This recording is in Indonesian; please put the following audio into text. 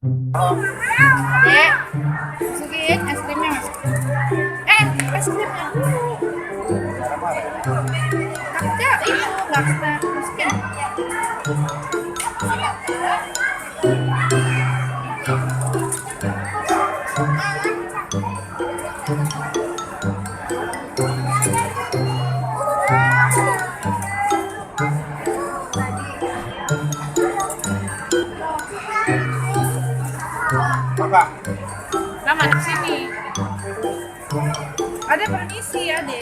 Dek, masukin es krimnya masuk. Es krimnya dulu. Kakak itu nggak kita masukin. Kakak, Lama di sini. Ade permisi, Ade.